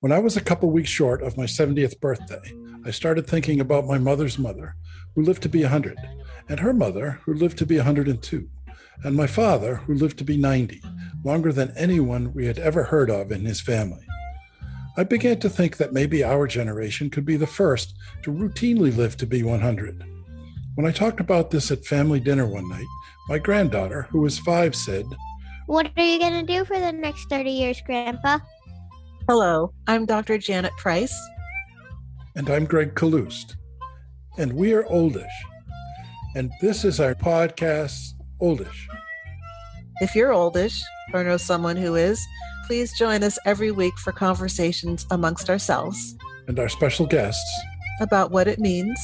When I was a couple weeks short of my 70th birthday, I started thinking about my mother's mother, who lived to be 100, and her mother, who lived to be 102, and my father, who lived to be 90, longer than anyone we had ever heard of in his family. I began to think that maybe our generation could be the first to routinely live to be 100. When I talked about this at family dinner one night, my granddaughter, who was 5, said, "What are you going to do for the next 30 years, Grandpa?" Hello, I'm Dr. Janet Price. And I'm Gregg Kaloust. And we are Oldish. And this is our podcast, Oldish. If you're oldish or know someone who is, please join us every week for conversations amongst ourselves And our special guests about what it means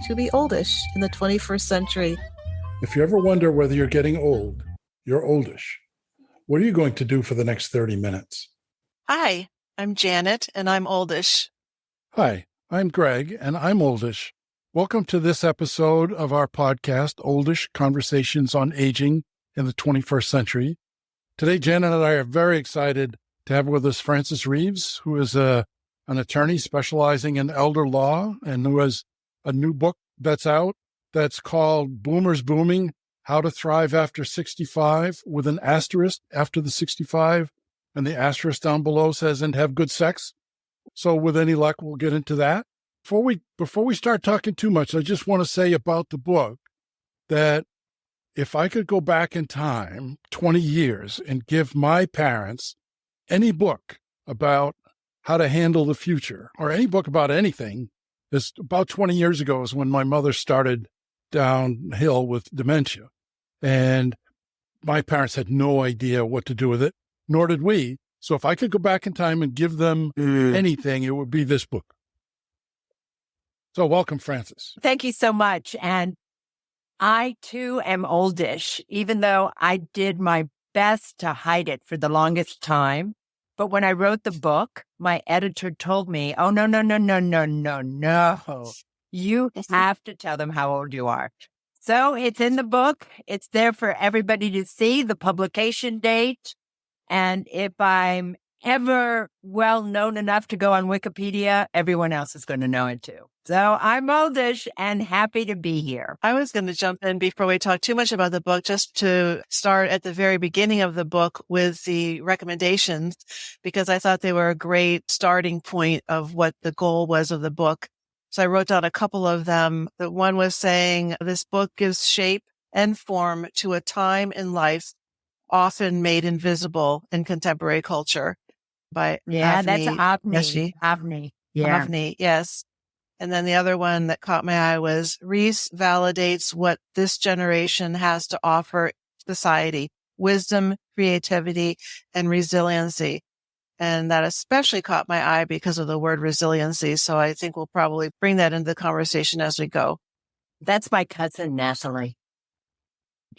to be oldish in the 21st century. If you ever wonder whether you're getting old, you're oldish. What are you going to do for the next 30 minutes? Hi, I'm Janet, and I'm oldish. Hi, I'm Greg, and I'm oldish. Welcome to this episode of our podcast, Oldish Conversations on Aging in the 21st Century. Today, Janet and I are very excited to have with us Frances Reaves, who is an attorney specializing in elder law and who has a new book that's out that's called Boomers Booming, How to Thrive After 65, with an asterisk after the 65, and the asterisk down below says, and have good sex. So with any luck, we'll get into that. Before we start talking too much, I just want to say about the book that if I could go back in time 20 years and give my parents any book about how to handle the future or any book about anything, it's about 20 years ago is when my mother started downhill with dementia. And my parents had no idea what to do with it, nor did we. So if I could go back in time and give them anything, it would be this book. So welcome, Frances. Thank you so much. And I, too, am oldish, even though I did my best to hide it for the longest time. But when I wrote the book, my editor told me, oh, no. You have to tell them how old you are. So it's in the book. It's there for everybody to see, the publication date. And if I'm ever well known enough to go on Wikipedia, everyone else is going to know it too. So I'm oldish and happy to be here. I was going to jump in before we talk too much about the book, just to start at the very beginning of the book with the recommendations, because I thought they were a great starting point of what the goal was of the book. So I wrote down a couple of them. The one was saying this book gives shape and form to a time in life often made invisible in contemporary culture. By that's Avni. Avni. Yeah. Avni, yes. And then the other one that caught my eye was Reese validates what this generation has to offer society: wisdom, creativity, and resiliency. And that especially caught my eye because of the word resiliency. So I think we'll probably bring that into the conversation as we go. That's my cousin, Natalie.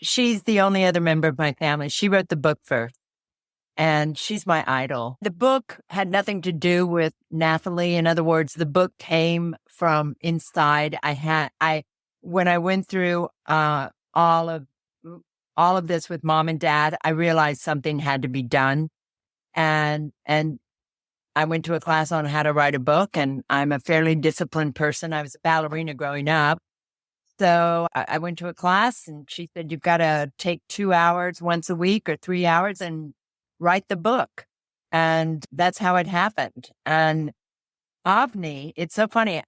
She's the only other member of my family. She wrote the book first, and she's my idol. The book had nothing to do with Natalie. In other words, the book came from inside. When I went through all of this with Mom and Dad, I realized something had to be done. And I went to a class on how to write a book, and I'm a fairly disciplined person. I was a ballerina growing up. So I went to a class, and she said, you've got to take 2 hours once a week or 3 hours and write the book. And that's how it happened. And Avni, it's so funny.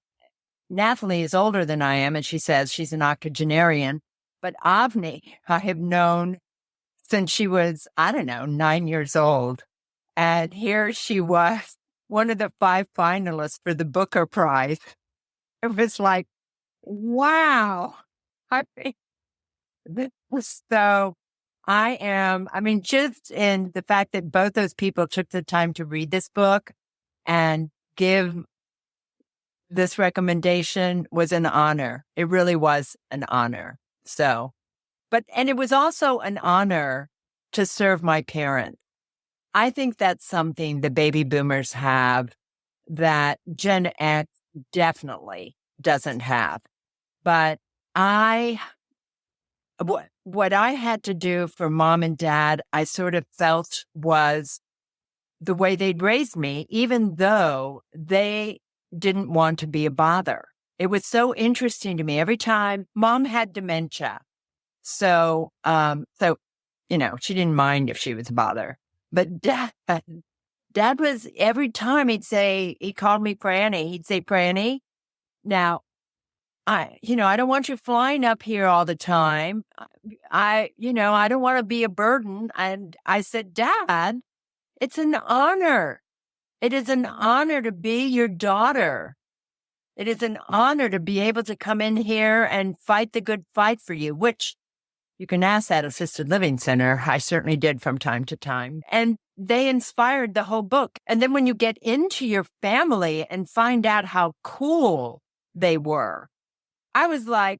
Natalie is older than I am, and she says she's an octogenarian. But Avni, I have known since she was, 9 years old. And here she was, one of the 5 finalists for the Booker Prize. It was like, wow. So just in the fact that both those people took the time to read this book and give this recommendation was an honor. It really was an honor. And it was also an honor to serve my parents. I think that's something the baby boomers have that Gen X definitely doesn't have. But what I had to do for Mom and Dad, I sort of felt was the way they'd raised me, even though they didn't want to be a bother. It was so interesting to me. Every time Mom had dementia. So, she didn't mind if she was a bother. But Dad was, every time he called me Franny, he'd say, Franny, now, I don't want you flying up here all the time. I don't want to be a burden. And I said, Dad, it's an honor. It is an honor to be your daughter. It is an honor to be able to come in here and fight the good fight for you, which you can ask that assisted living center. I certainly did from time to time. And they inspired the whole book. And then when you get into your family and find out how cool they were, I was like,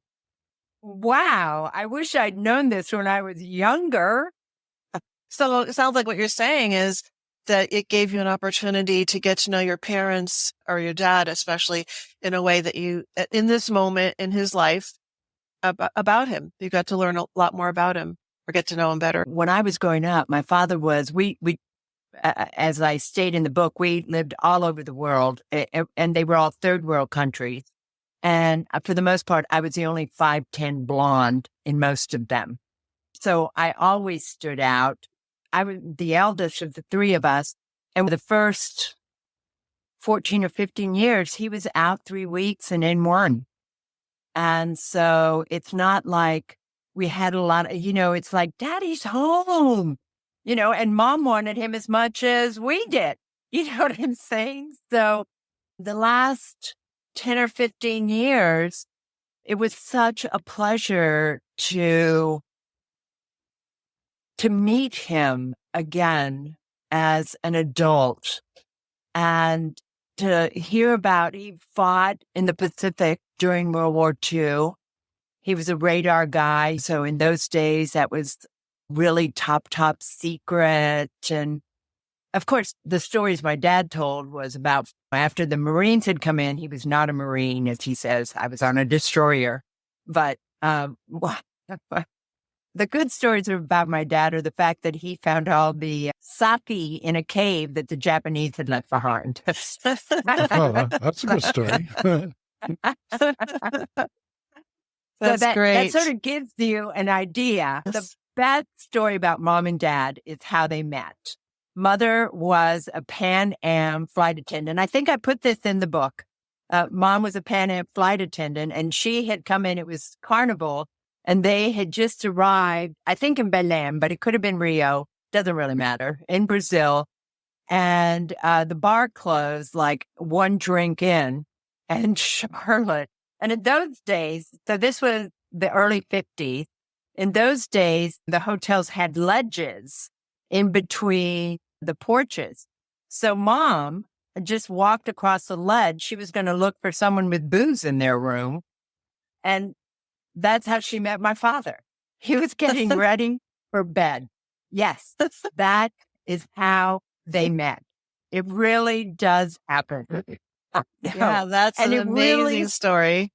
wow, I wish I'd known this when I was younger. So it sounds like what you're saying is that it gave you an opportunity to get to know your parents or your dad, especially in a way that you, in this moment in his life, about him. You got to learn a lot more about him or get to know him better. When I was growing up, my father was, as I stated in the book, we lived all over the world, and they were all third world countries. And for the most part, I was the only 5'10" blonde in most of them. So I always stood out. I was the eldest of the three of us. And the first 14 or 15 years, he was out 3 weeks and in one. And so it's not like we had a lot of, it's like, Daddy's home, and Mom wanted him as much as we did. You know what I'm saying? So the last 10 or 15 years, it was such a pleasure to meet him again as an adult and to hear about, he fought in the Pacific during World War II. He was a radar guy. So in those days, that was really top secret. And of course, the stories my dad told was about after the Marines had come in. He was not a Marine, as he says. I was on a destroyer. But the good stories about my dad are the fact that he found all the sake in a cave that the Japanese had left behind. Oh, that's a good story. That's great. That sort of gives you an idea. Yes. The best story about Mom and Dad is how they met. Mother was a Pan Am flight attendant. I think I put this in the book. Mom was a Pan Am flight attendant, and she had come in. It was Carnival, and they had just arrived, I think in Belém, but it could have been Rio. Doesn't really matter. In Brazil. And the bar closed like one drink in. And Charlotte, and in those days, so this was the early 50s. In those days, the hotels had ledges in between the porches. So Mom just walked across the ledge. She was going to look for someone with booze in their room. And that's how she met my father. He was getting ready for bed. Yes, that is how they met. It really does happen. Yeah, that's an amazing story.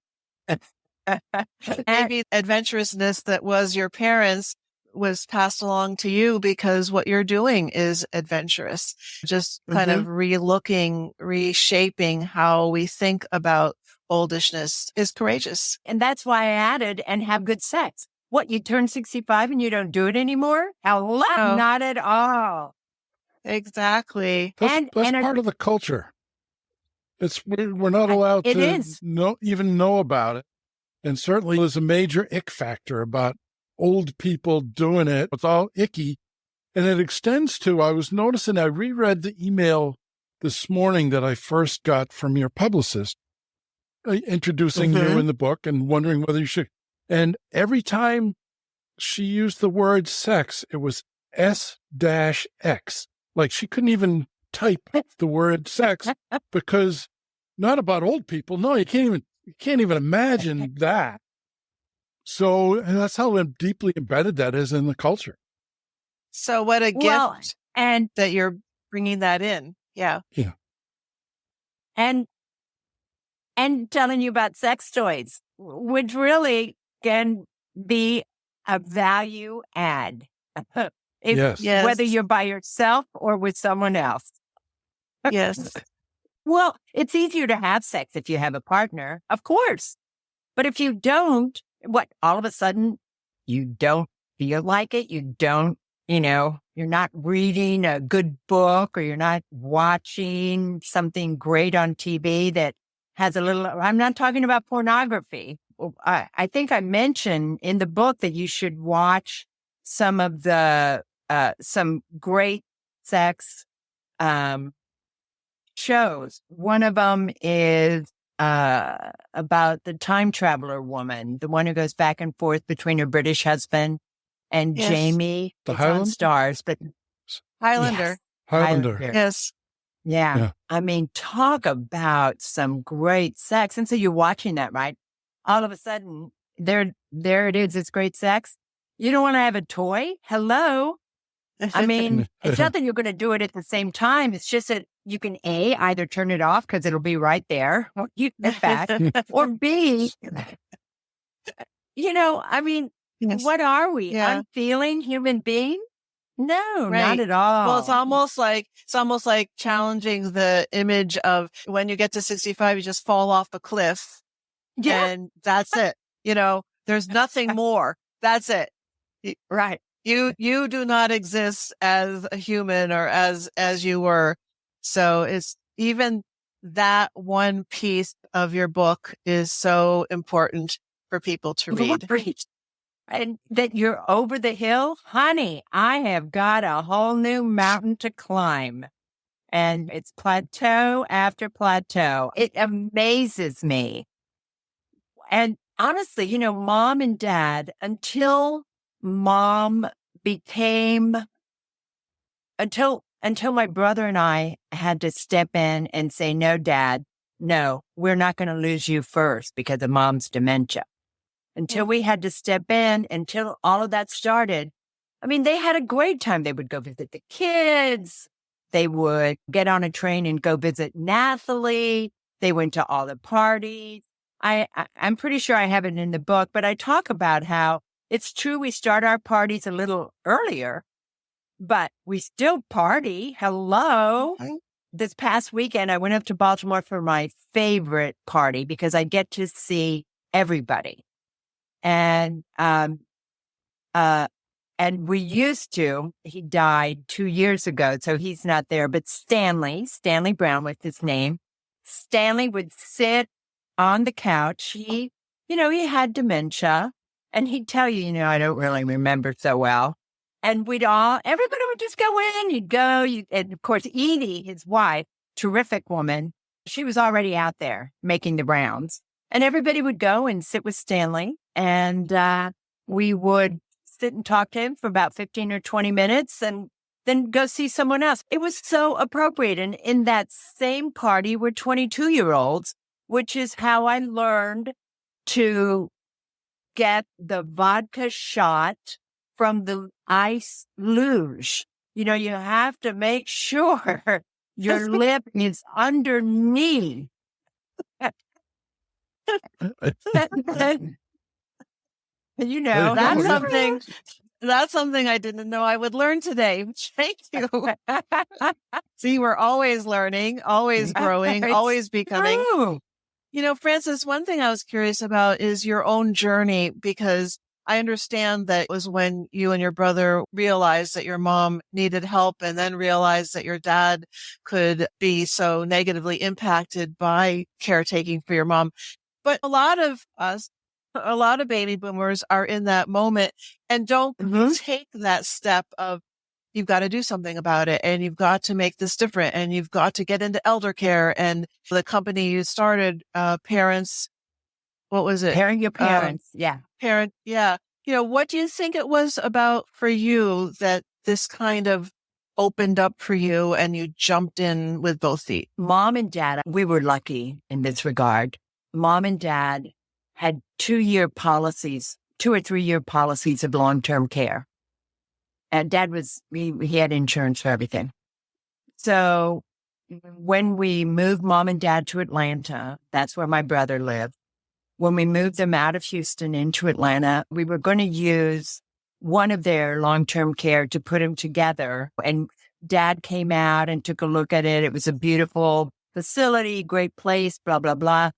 And Maybe adventurousness that was your parents was passed along to you because what you're doing is adventurous. Just kind of relooking, reshaping how we think about oldishness is courageous. And that's why I added and have good sex. What, you turn 65 and you don't do it anymore? Hello? No. Not at all. Exactly. That's part of the culture. We're not allowed It to is. even know about it. And certainly there's a major ick factor about old people doing it. It's all icky. And it extends to, I was noticing, I reread the email this morning that I first got from your publicist, introducing you in the book and wondering whether you should. And every time she used the word sex, it was S-X. Like she couldn't even type the word sex because not about old people. No, you can't even imagine that. So and that's how deeply embedded that is in the culture. So what a gift and that you're bringing that in. Yeah. Yeah. and telling you about sex toys, which really can be a value add. Yes. Yes. Whether you're by yourself or with someone else. Yes. Well, it's easier to have sex if you have a partner, of course. But if you don't, all of a sudden you don't feel like it. You don't, you're not reading a good book or you're not watching something great on TV that has I'm not talking about pornography. I think I mentioned in the book that you should watch some of some great sex, shows. One of them is about the time traveler woman, the one who goes back and forth between her British husband and Yes. Jamie. The It's on Highland? Stars, but Highlander. Yes, Highlander. Yes. Yeah. Yeah. I mean, talk about some great sex. And so you're watching that, right? All of a sudden, there it is. It's great sex. You don't want to have a toy? Hello. I mean, it's not that you're going to do it at the same time. It's just that you can either turn it off because it'll be right there, or you get back, or B, I mean, Yes. what are we? Yeah. Unfeeling human being? No, Right. not at all. Well, it's almost like challenging the image of when you get to 65, you just fall off a cliff. Yeah. And that's it. There's nothing more. That's it. Right. You do not exist as a human or as you were. So it's even that one piece of your book is so important for people to read. And that you're over the hill, honey, I have got a whole new mountain to climb. And it's plateau after plateau. It amazes me. And honestly, mom and dad, until my brother and I had to step in and say, no, Dad, no, we're not going to lose you first because of mom's dementia. Until we had to step in, until all of that started. I mean, they had a great time. They would go visit the kids. They would get on a train and go visit Nathalie. They went to all the parties. I'm pretty sure I have it in the book, but I talk about how it's true we start our parties a little earlier, but we still party. Hello. Okay. This past weekend, I went up to Baltimore for my favorite party because I get to see everybody. And we used to, he died 2 years ago, so he's not there, but Stanley Brown was his name. Stanley would sit on the couch. He had dementia, and he'd tell you, I don't really remember so well. And everybody would just go in, you'd go, and of course, Edie, his wife, terrific woman, she was already out there making the rounds. And everybody would go and sit with Stanley, and we would sit and talk to him for about 15 or 20 minutes and then go see someone else. It was so appropriate. And in that same party were 22-year-olds, which is how I learned to get the vodka shot from the ice luge. You have to make sure your lip is underneath. That's something I didn't know I would learn today. Thank you. See, we're always learning, always growing, always becoming. True. Frances, one thing I was curious about is your own journey, because I understand that it was when you and your brother realized that your mom needed help and then realized that your dad could be so negatively impacted by caretaking for your mom. But a lot of baby boomers are in that moment and don't take that step of, you've got to do something about it and you've got to make this different and you've got to get into elder care. And the company you started, Parents, what was it? Parent Your Parents. Yeah. Parent. Yeah. What do you think it was about for you that this kind of opened up for you and you jumped in with both feet? Mom and Dad, we were lucky in this regard. Mom and Dad had 2 or 3 year policies of long-term care. And Dad he had insurance for everything. So when we moved Mom and Dad to Atlanta, that's where my brother lived. When we moved them out of Houston into Atlanta, we were going to use one of their long-term care to put them together. And Dad came out and took a look at it. It was a beautiful facility, great place, blah, blah, blah.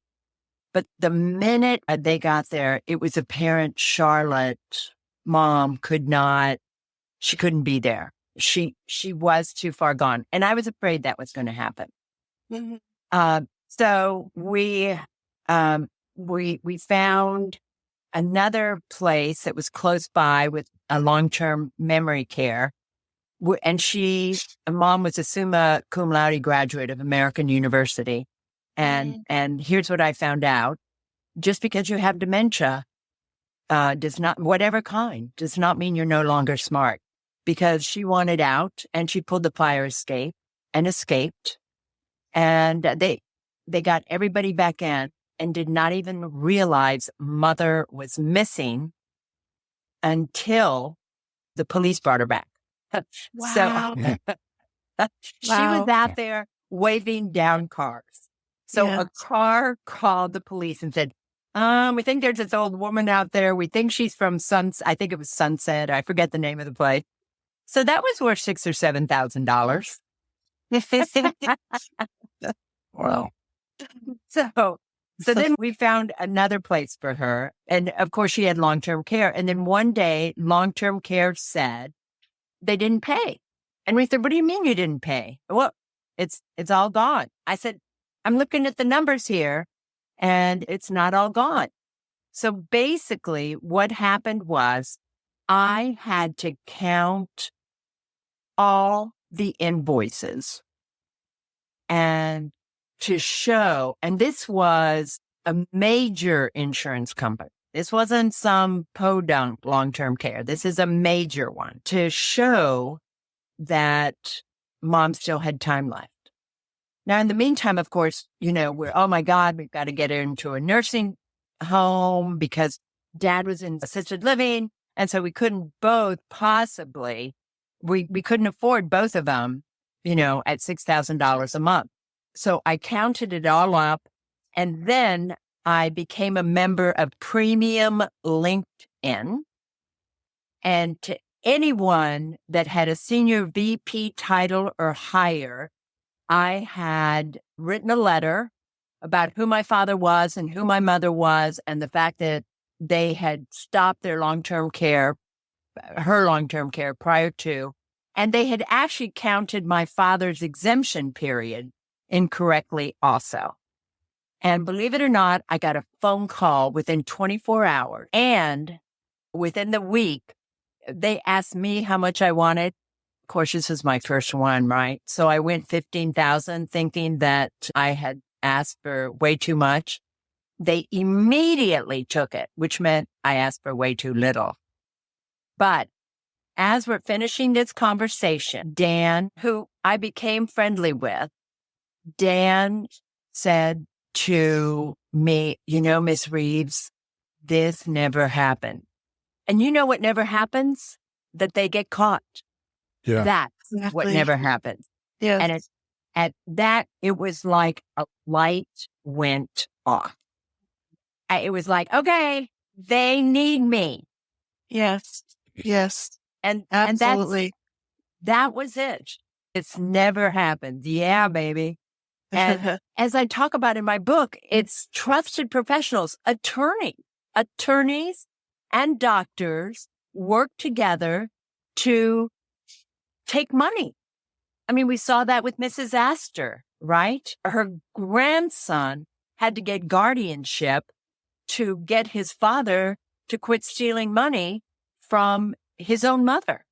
But the minute they got there, it was apparent Charlotte, mom, she couldn't be there. She was too far gone. And I was afraid that was going to happen. Mm-hmm. So we found another place that was close by with a long-term memory care. And mom was a summa cum laude graduate of American University. And here's what I found out. Just because you have dementia, whatever kind, does not mean you're no longer smart. Because she wanted out and she pulled the fire escape and escaped. And they got everybody back in and did not even realize mother was missing until the police brought her back. Wow. So she was out there waving down cars. So a car called the police and said, we think there's this old woman out there. We think she's from I think it was Sunset. I forget the name of the place. So that was worth $6,000 or $7,000. Wow. So then we found another place for her. And of course she had long-term care. And then one day long-term care said they didn't pay. And we said, what do you mean you didn't pay? Well, it's all gone. I said, I'm looking at the numbers here and it's not all gone. So basically what happened was I had to count all the invoices and to show, and this was a major insurance company. This wasn't some podunk long-term care. This is a major one to show that mom still had time left. Now, in the meantime, of course, we're, oh my God, we've got to get her into a nursing home because Dad was in assisted living. And so we couldn't both possibly, we couldn't afford both of them, at $6,000 a month. So I counted it all up. And then I became a member of Premium LinkedIn. And to anyone that had a senior VP title or higher, I had written a letter about who my father was and who my mother was, and the fact that they had stopped their long-term care, her long-term care prior to, and they had actually counted my father's exemption period incorrectly also. And believe it or not, I got a phone call within 24 hours. And within the week, they asked me how much I wanted. Of course, this is my first one, right? So I went $15,000 thinking that I had asked for way too much. They immediately took it, which meant I asked for way too little. But as we're finishing this conversation, Dan, who I became friendly with, Dan said to me, Miss Reaves, this never happened. And you know what never happens? That they get caught. Yeah. That's what never happens. Yeah. And at that, it was like a light went off. It was like, okay, they need me. Yes. Yes. And Absolutely. that was it. It's never happened. Yeah, baby. And as I talk about in my book, it's trusted professionals, attorneys and doctors work together to take money. I mean, we saw that with Mrs. Astor, right? Her grandson had to get guardianship to get his father to quit stealing money from his own mother,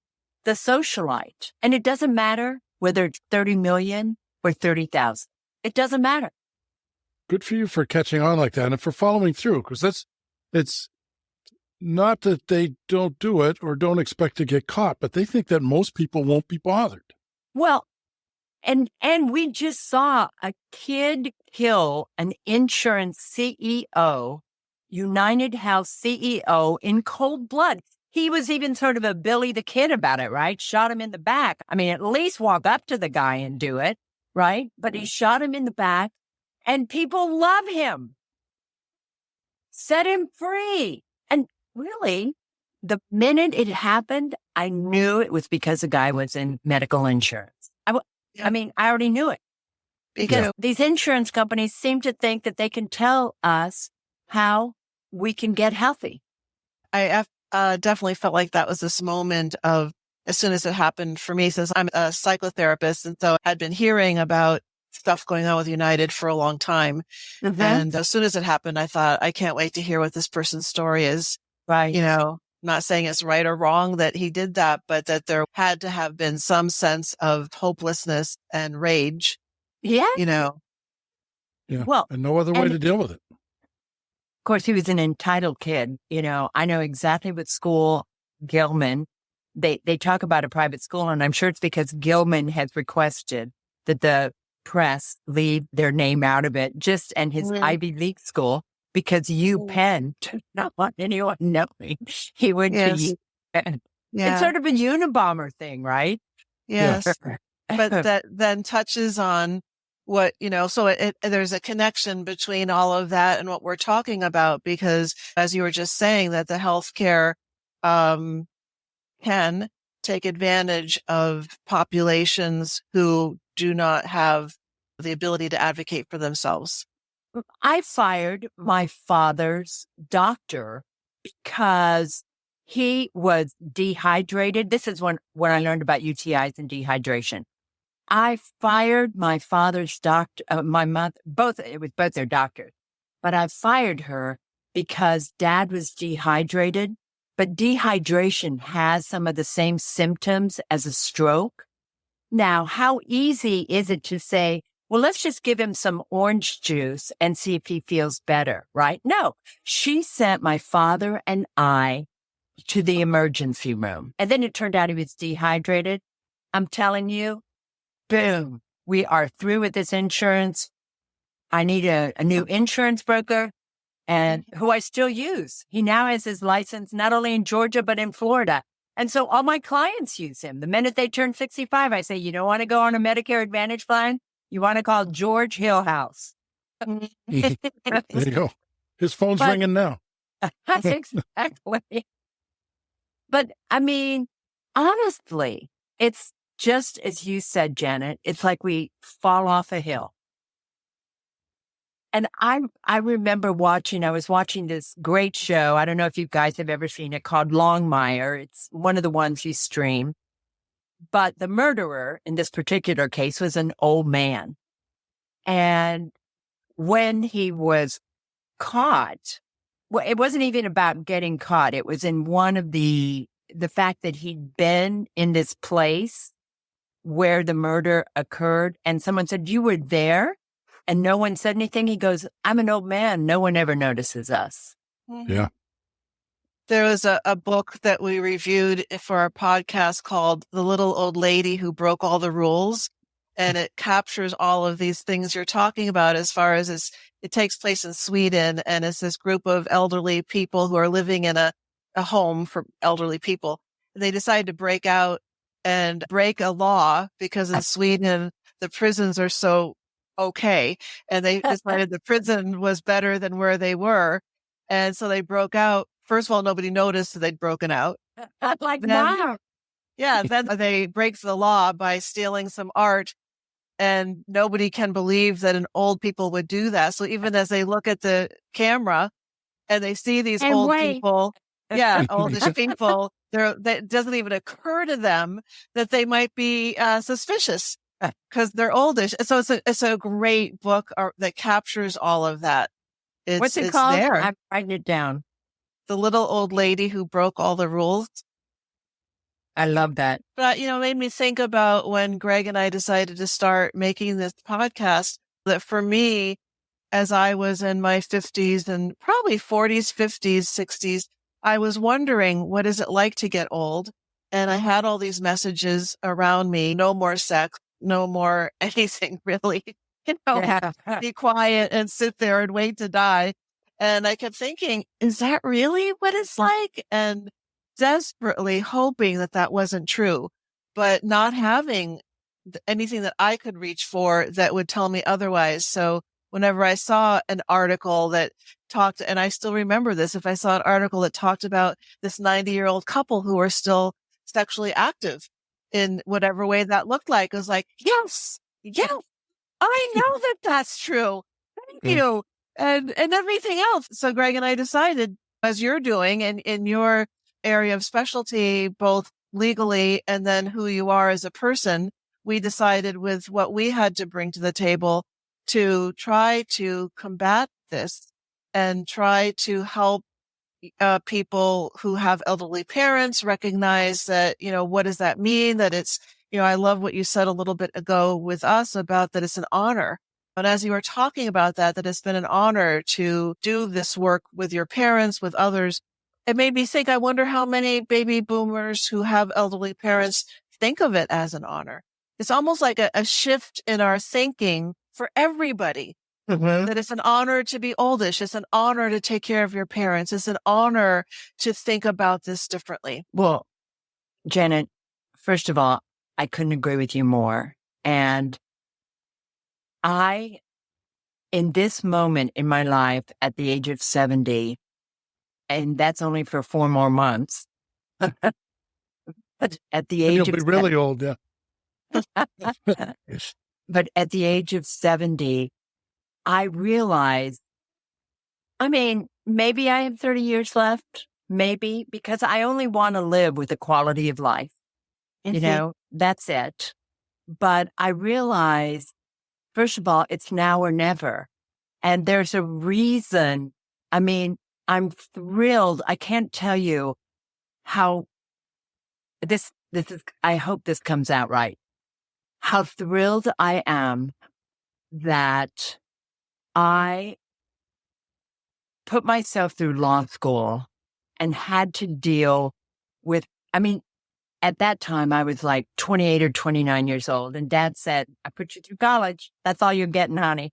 the socialite. And it doesn't matter whether it's 30 million or 30,000. It doesn't matter. Good for you for catching on like that and for following through, because it's not that they don't do it or don't expect to get caught, but they think that most people won't be bothered. Well, and we just saw a kid kill an insurance CEO, United Health CEO, in cold blood. He was even sort of a Billy the Kid about it, right? Shot him in the back. I mean, at least walk up to the guy and do it, right? But he shot him in the back, and people love him. Set him free. And really, the minute it happened, I knew it was because the guy was in medical insurance. Yeah. I mean, I already knew it because these insurance companies seem to think that they can tell us how we can get healthy. I definitely felt like that was this moment of, as soon as it happened for me, since I'm a psychotherapist, and so I'd been hearing about stuff going on with United for a long time. Mm-hmm. And as soon as it happened, I thought, I can't wait to hear what this person's story is. Right. You know, not saying it's right or wrong that he did that, but that there had to have been some sense of hopelessness and rage, Yeah. you know. Yeah. Well, and no other way and- to deal with it. Of course, he was an entitled kid. You know, I know exactly what school Gilman, they talk about a private school, and I'm sure it's because Gilman has requested that the press leave their name out of it, and his Ivy League school, because UPenn did not want anyone knowing he went to UPenn. Yeah. It's sort of a Unabomber thing, right? Yes. But that then touches on what, so there's a connection between all of that and what we're talking about, because as you were just saying, that the healthcare can take advantage of populations who do not have the ability to advocate for themselves. I fired my father's doctor because he was dehydrated. This is when I learned about UTIs and dehydration. I fired my father's doctor, my mother, it was both their doctors, but I fired her because Dad was dehydrated, but dehydration has some of the same symptoms as a stroke. Now, how easy is it to say, well, let's just give him some orange juice and see if he feels better, right? No, she sent my father and I to the emergency room. And then it turned out he was dehydrated. I'm telling you, boom, we are through with this insurance. I need a new insurance broker, and who I still use. He now has his license not only in Georgia, but in Florida. And so all my clients use him. The minute they turn 65, I say, you don't want to go on a Medicare Advantage plan? You want to call George Hillhouse. There you go. His phone's ringing now. Exactly. But I mean, honestly, it's just as you said, Janet, it's like we fall off a hill. And I remember I was watching this great show. I don't know if you guys have ever seen it, called Longmire. It's one of the ones you stream. But the murderer in this particular case was an old man. And when he was caught, well, it wasn't even about getting caught. It was in one of the fact that he'd been in this place where the murder occurred. And someone said, you were there? And no one said anything. He goes, I'm an old man. No one ever notices us. Yeah. There was a book that we reviewed for our podcast called The Little Old Lady Who Broke All the Rules. And it captures all of these things you're talking about, as far as it takes place in Sweden. And it's this group of elderly people who are living in a home for elderly people. They decide to break out and break a law, because in Sweden, the prisons are so okay. And they decided the prison was better than where they were. And so they broke out. First of all, nobody noticed that they'd broken out. Wow. Yeah, then they break the law by stealing some art, and nobody can believe that an old people would do that. So even as they look at the camera and they see these old people, oldish people, it doesn't even occur to them that they might be suspicious because they're oldish. So it's a great book that captures all of that. What's it called? There. I'm writing it down. The Little Old Lady Who Broke All the Rules. I love that. But, it made me think about when Greg and I decided to start making this podcast, that for me, as I was in my 50s and probably 40s, 50s, 60s, I was wondering, what is it like to get old? And I had all these messages around me: no more sex, no more anything really, be quiet and sit there and wait to die. And I kept thinking, is that really what it's like? And desperately hoping that wasn't true, but not having anything that I could reach for that would tell me otherwise. So whenever I saw an article that talked, and I still remember this, if I saw an article that talked about this 90-year-old couple who were still sexually active in whatever way that looked like, I was like, yes, I know that that's true. Thank you. And everything else. So Greg and I decided, as you're doing in your area of specialty, both legally and then who you are as a person, we decided with what we had to bring to the table to try to combat this and try to help people who have elderly parents recognize that, what does that mean? That it's, I love what you said a little bit ago with us about that it's an honor. And as you were talking about that it's been an honor to do this work with your parents, with others, it made me think, I wonder how many baby boomers who have elderly parents think of it as an honor. It's almost like a shift in our thinking for everybody. That it's an honor to be oldish. It's an honor to take care of your parents. It's an honor to think about this differently. Well, Janet, first of all, I couldn't agree with you more. And in this moment in my life at the age of 70, and that's only for 4 more months, but at the age You'll be really old, yeah. But at the age of 70, I realized, maybe I have 30 years left, maybe, because I only want to live with a quality of life. That's it. But I realized, first of all, it's now or never. And there's a reason. I'm thrilled. I can't tell you how this is, I hope this comes out right. How thrilled I am that I put myself through law school and had to deal with, at that time I was like 28 or 29 years old, and Dad said, I put you through college. That's all you're getting, honey.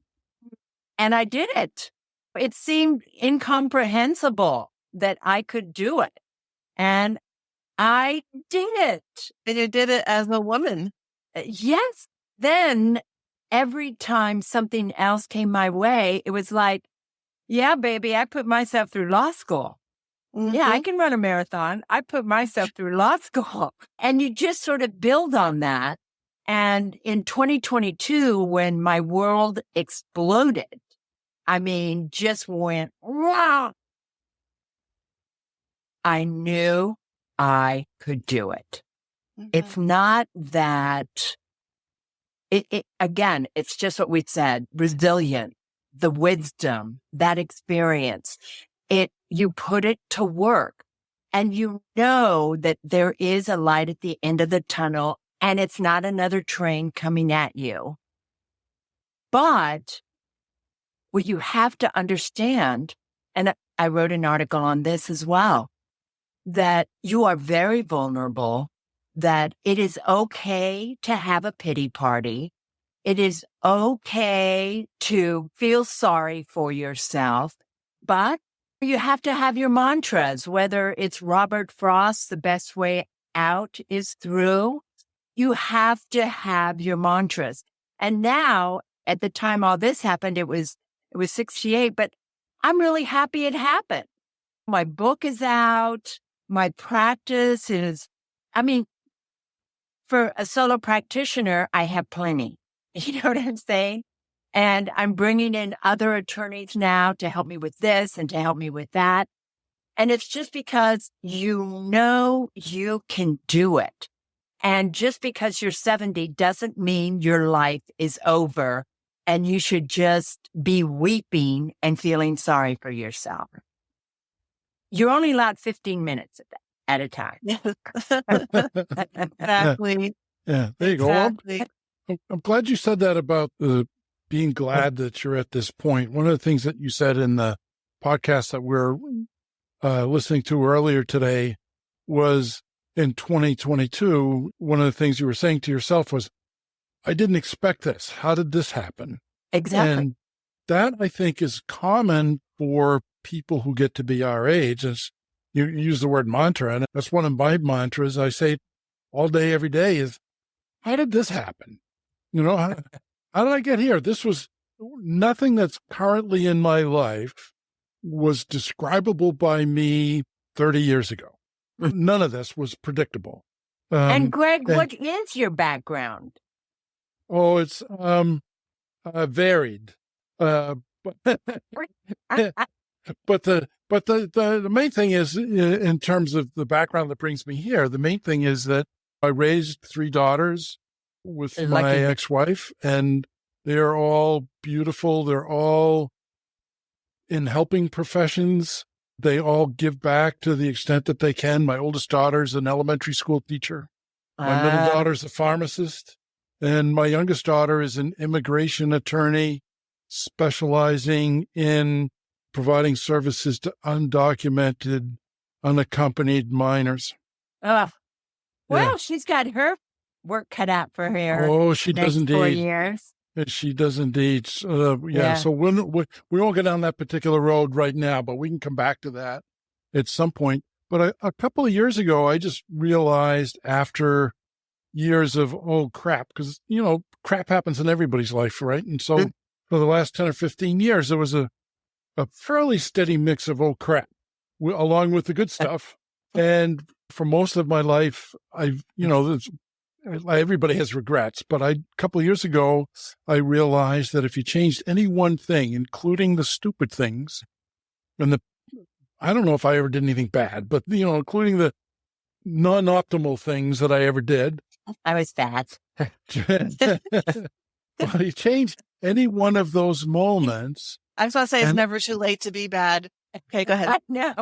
And I did it. It seemed incomprehensible that I could do it. And I did it. And you did it as a woman. Yes. Then every time something else came my way, it was like, yeah, baby, I put myself through law school. Yeah, I can run a marathon. I put myself through law school. And you just sort of build on that. And in 2022, when my world exploded, just went, wow. I knew I could do it. It's not that, again, it's just what we said, resilient, the wisdom, that experience. You put it to work, and you know that there is a light at the end of the tunnel, and it's not another train coming at you. But what you have to understand, and I wrote an article on this as well, that you are very vulnerable, that it is okay to have a pity party. It is okay to feel sorry for yourself, but you have to have your mantras, whether it's Robert Frost's The Best Way Out is Through. You have to have your mantras. And now, at the time all this happened, it was 68, but I'm really happy it happened. My book is out. My practice is, for a solo practitioner, I have plenty. You know what I'm saying? And I'm bringing in other attorneys now to help me with this and to help me with that. And it's just because you know you can do it. And just because you're 70 doesn't mean your life is over and you should just be weeping and feeling sorry for yourself. You're only allowed 15 minutes at a time. Exactly. Yeah, there you Exactly. go. I'm glad you said that about being glad that you're at this point. One of the things that you said in the podcast that we're listening to earlier today was in 2022, one of the things you were saying to yourself was, I didn't expect this. How did this happen? Exactly. And that, I think, is common for people who get to be our age. As you use the word mantra, and that's one of my mantras. I say all day, every day is, how did this happen? How did I get here? This was nothing that's currently in my life was describable by me 30 years ago. None of this was predictable. And Greg, what is your background? Oh, it's varied. But the main thing is, in terms of the background that brings me here, the main thing is that I raised 3 daughters with my ex-wife, and they're all beautiful. They're all in helping professions. They all give back to the extent that they can. My oldest daughter's an elementary school teacher. My middle daughter's a pharmacist. And my youngest daughter is an immigration attorney specializing in providing services to undocumented, unaccompanied minors. Well, she's got her work cut out for her. Oh, she does indeed. 4 years. She does indeed. So we won't go down that particular road right now, but we can come back to that at some point. But a couple of years ago, I just realized after years of, crap, because, crap happens in everybody's life, right? And so for the last 10 or 15 years, there was a fairly steady mix of, crap, along with the good stuff. And for most of my life, everybody has regrets, but a couple of years ago, I realized that if you changed any one thing, including the stupid things, and I don't know if I ever did anything bad, but, including the non-optimal things that I ever did. I was fat. Well, you change any one of those moments. I was going to say it's never too late to be bad. Okay, go ahead. No.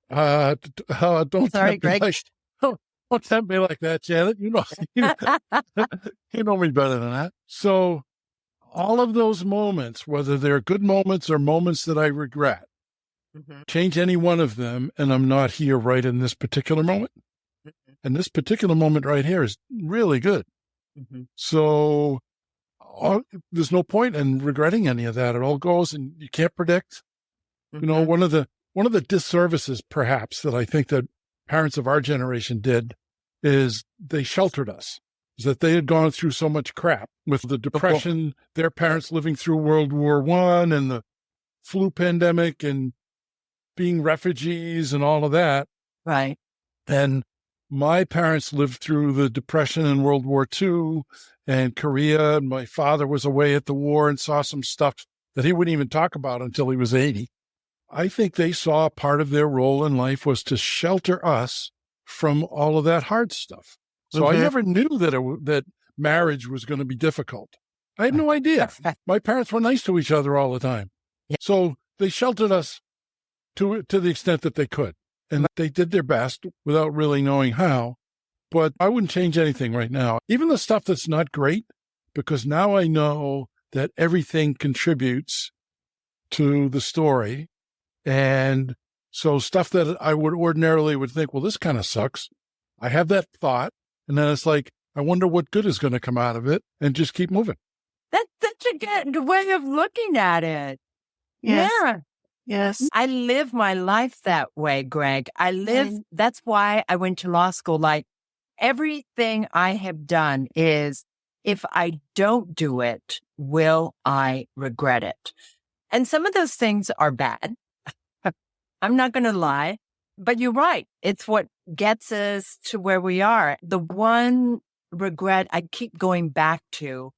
Don't Sorry, Greg. Don't tempt me like that, Janet. You know me better than that. So all of those moments, whether they're good moments or moments that I regret, change any one of them, and I'm not here right in this particular moment. And this particular moment right here is really good. So there's no point in regretting any of that. It all goes, and you can't predict. One of the disservices, perhaps, that I think that parents of our generation did is they sheltered us. Is that they had gone through so much crap with the Depression, their parents living through World War I and the flu pandemic and being refugees and all of that. Right. And my parents lived through the Depression and World War II and Korea. And my father was away at the war and saw some stuff that he wouldn't even talk about until he was 80. I think they saw part of their role in life was to shelter us from all of that hard stuff. So I never knew that marriage was going to be difficult. I had no idea. My parents were nice to each other all the time. So they sheltered us to the extent that they could. And they did their best without really knowing how. But I wouldn't change anything right now. Even the stuff that's not great, because now I know that everything contributes to the story. And so stuff that I would ordinarily think, well, this kind of sucks. I have that thought. And then it's like, I wonder what good is going to come out of it, and just keep moving. That's such a good way of looking at it. Yes. Yeah. Yes. I live my life that way, Greg. That's why I went to law school. Like, everything I have done is, if I don't do it, will I regret it? And some of those things are bad. I'm not going to lie, but you're right. It's what gets us to where we are. The one regret I keep going back to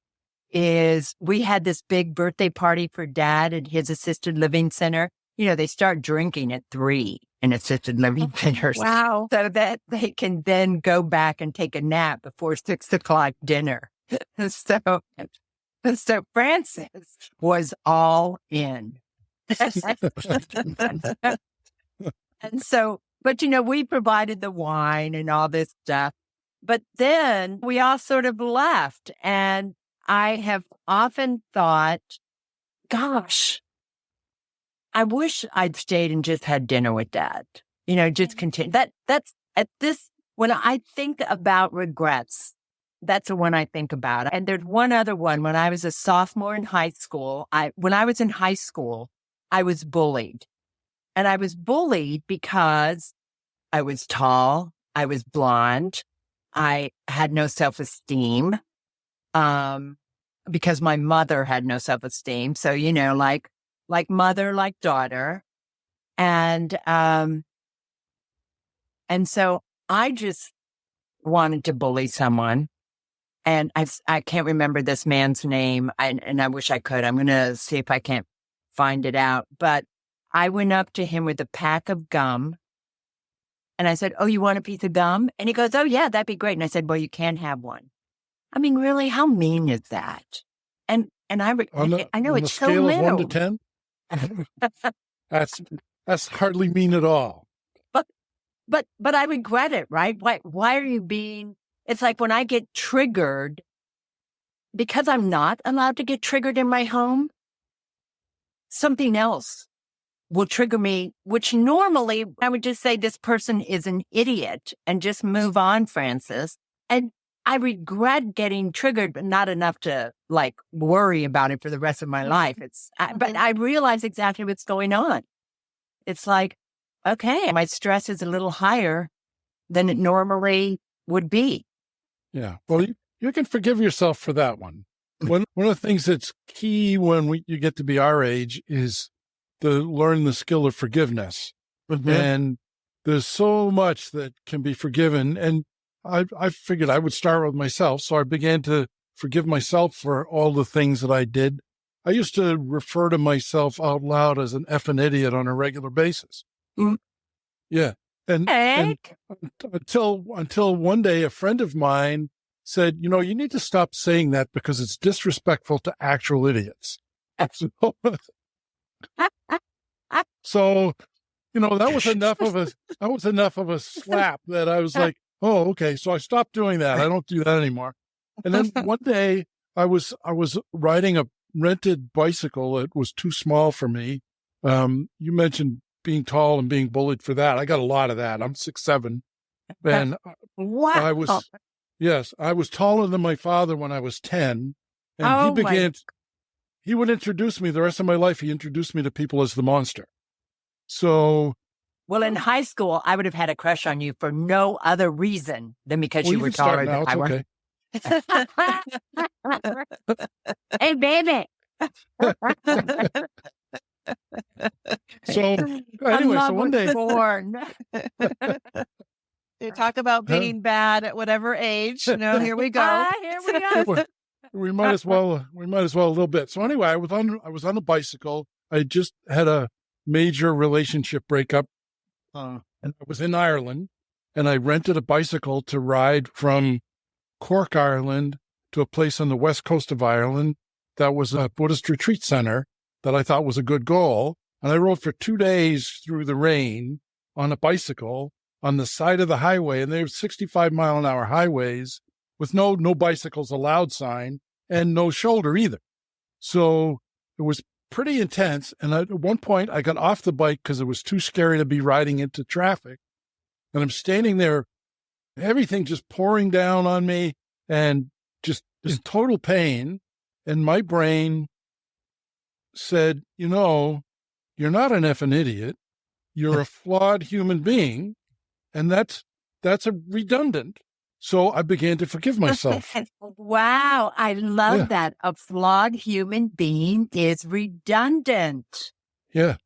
is we had this big birthday party for Dad at his assisted living center. They start drinking at 3 in assisted living centers. Wow. So that they can then go back and take a nap before 6 o'clock dinner. So Frances was all in. And so, but we provided the wine and all this stuff. But then we all sort of left. And I have often thought, gosh, I wish I'd stayed and just had dinner with Dad. Just continue. That's at this, when I think about regrets, that's the one I think about. And there's one other one. When I was a sophomore in high school, when I was in high school, I was bullied. And I was bullied because I was tall, I was blonde, I had no self-esteem, because my mother had no self-esteem. So, like mother, like daughter. And so I just wanted to bully someone. And I can't remember this man's name, and I wish I could. I'm going to see if I can't find it out. But I went up to him with a pack of gum, and I said, "Oh, you want a piece of gum?" And he goes, "Oh, yeah, that'd be great." And I said, "Well, you can't have one." I mean, really, how mean is that? And I know on it's a scale so of 1 little. to 10, that's hardly mean at all. But I regret it, right? Why are you being? It's like when I get triggered, because I'm not allowed to get triggered in my home, something else will trigger me, which normally I would just say this person is an idiot and just move on, Frances. And I regret getting triggered, but not enough to like worry about it for the rest of my life. But I realize exactly what's going on. It's like, okay, my stress is a little higher than it normally would be. Yeah. Well, you can forgive yourself for that one. One of the things that's key when you get to be our age is to learn the skill of forgiveness. Mm-hmm. And there's so much that can be forgiven. And I figured I would start with myself. So I began to forgive myself for all the things that I did. I used to refer to myself out loud as an effing idiot on a regular basis. Mm. Yeah. And until one day, a friend of mine said, you need to stop saying that because it's disrespectful to actual idiots. So, that was enough of a slap that I was like, oh, okay. So I stopped doing that. I don't do that anymore. And then one day I was riding a rented bicycle. It was too small for me. You mentioned being tall and being bullied for that. I got a lot of that. I'm 6'7". And wow. I was taller than my father when I was 10. And he would introduce me the rest of my life. He introduced me to people as the monster. So. Well, in high school, I would have had a crush on you for no other reason than because you were taller than I was. Okay. Hey, baby. So anyway, so one day, born. You talk about being bad at whatever age. Here we go. Here we go. we might as well a little bit. So anyway, I was on a bicycle. I just had a major relationship breakup, and I was in Ireland, and I rented a bicycle to ride from Cork, Ireland, to a place on the west coast of Ireland that was a Buddhist retreat center that I thought was a good goal. And I rode for 2 days through the rain on a bicycle on the side of the highway. And they were 65-mile-an-hour highways with no bicycles allowed sign and no shoulder either. So it was pretty intense. And at one point, I got off the bike because it was too scary to be riding into traffic. And I'm standing there, everything just pouring down on me and just in total pain. And my brain said, you're not an effing idiot. You're a flawed human being. And that's a redundant. So I began to forgive myself. Wow. I love that. A flawed human being is redundant. Yeah.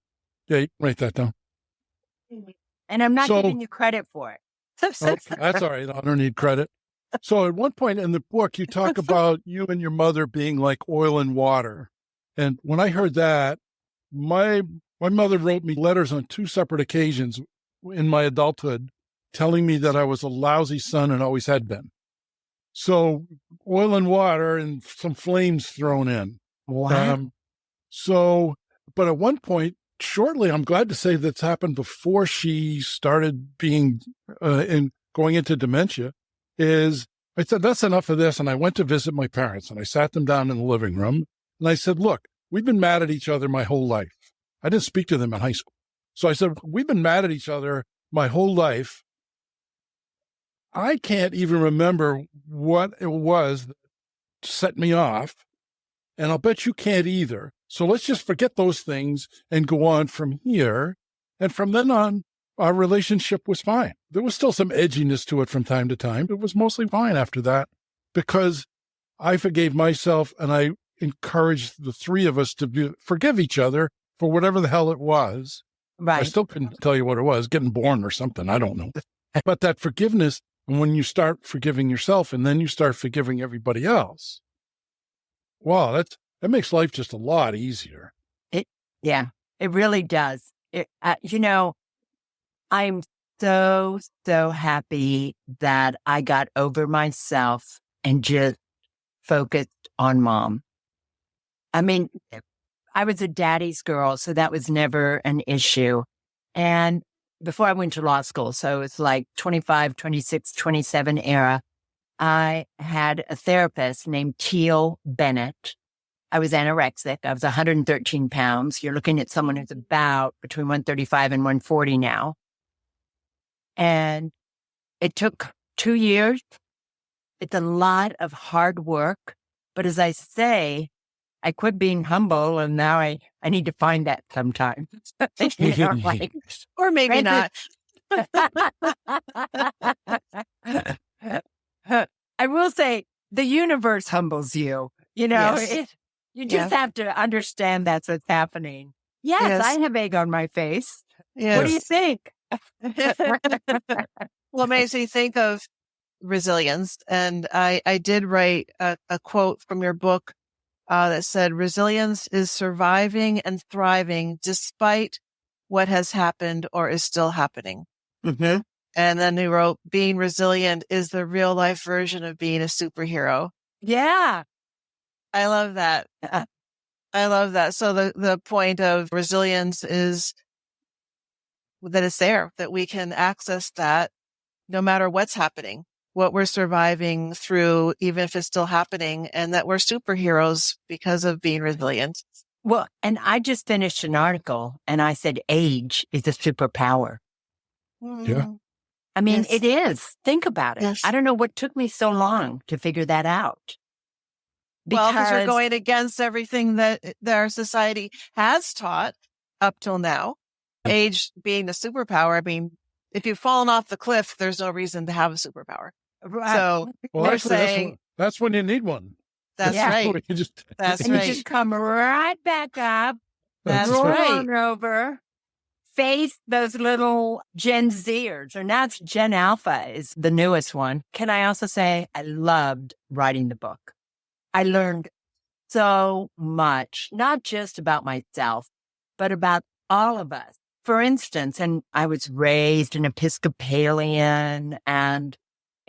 Yeah. You can write that down. And I'm not giving you credit for it. That's all right. I don't need credit. So at one point in the book, you talk about you and your mother being like oil and water. And when I heard that, my mother wrote me letters on 2 separate occasions in my adulthood telling me that I was a lousy son and always had been. So oil and water and some flames thrown in. Wow. But at one point, shortly, I'm glad to say that's happened before she started being going into dementia, is I said, that's enough of this. And I went to visit my parents and I sat them down in the living room and I said, look, we've been mad at each other my whole life. I didn't speak to them in high school. So I said, we've been mad at each other my whole life. I can't even remember what it was that set me off. And I'll bet you can't either. So let's just forget those things and go on from here. And from then on, our relationship was fine. There was still some edginess to it from time to time. It was mostly fine after that because I forgave myself and I encouraged the 3 of us to forgive each other for whatever the hell it was. I Right. still couldn't tell you what it was, getting born or something. I don't know. But that forgiveness, and when you start forgiving yourself and then you start forgiving everybody else, wow, that makes life just a lot easier. Yeah, it really does. I'm so, so happy that I got over myself and just focused on Mom. I mean, I was a daddy's girl, so that was never an issue. And before I went to law school, so it's like 25, 26, 27 era, I had a therapist named Teal Bennett. I was anorexic. I was 113 pounds. You're looking at someone who's about between 135 and 140 now. And it took 2 years. It's a lot of hard work. But as I say, I quit being humble, and now I need to find that sometimes. Or maybe not. I will say the universe humbles you. Yes. You just have to understand that's what's happening. Yes, I have egg on my face. Yes. What do you think? Well, it makes me think of resilience. And I did write a quote from your book that said, resilience is surviving and thriving despite what has happened or is still happening. Mm-hmm. And then you wrote, being resilient is the real life version of being a superhero. Yeah. I love that. I love that. So the point of resilience is that it's there, that we can access that no matter what's happening, what we're surviving through, even if it's still happening, and that we're superheroes because of being resilient. Well, and I just finished an article and I said, age is a superpower. Yeah. I mean, Yes. it is. Think about it. Yes. I don't know what took me so long to figure that out. Because you're going against everything that our society has taught up till now. Age being the superpower. I mean, if you've fallen off the cliff, there's no reason to have a superpower. So Well, we're actually, saying that's when you need one. that's Yeah. right. That's and right. you just come right back up, That's roll right. on over, face those little Gen Zers, or now it's Gen Alpha is the newest one. Can I also say I loved writing the book? I learned so much, not just about myself, but about all of us. For instance, and I was raised an Episcopalian, and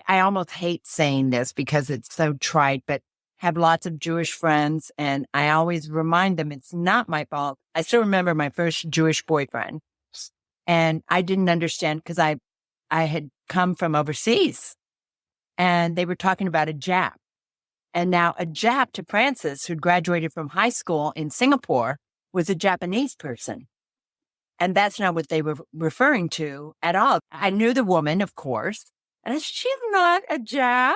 I almost hate saying this because it's so trite, but have lots of Jewish friends. And I always remind them it's not my fault. I still remember my first Jewish boyfriend, and I didn't understand because I had come from overseas, and they were talking about a Jap. And now a Jap to Frances, who graduated from high school in Singapore, was a Japanese person. And that's not what they were referring to at all. I knew the woman, of course. And I said, she's not a Jap.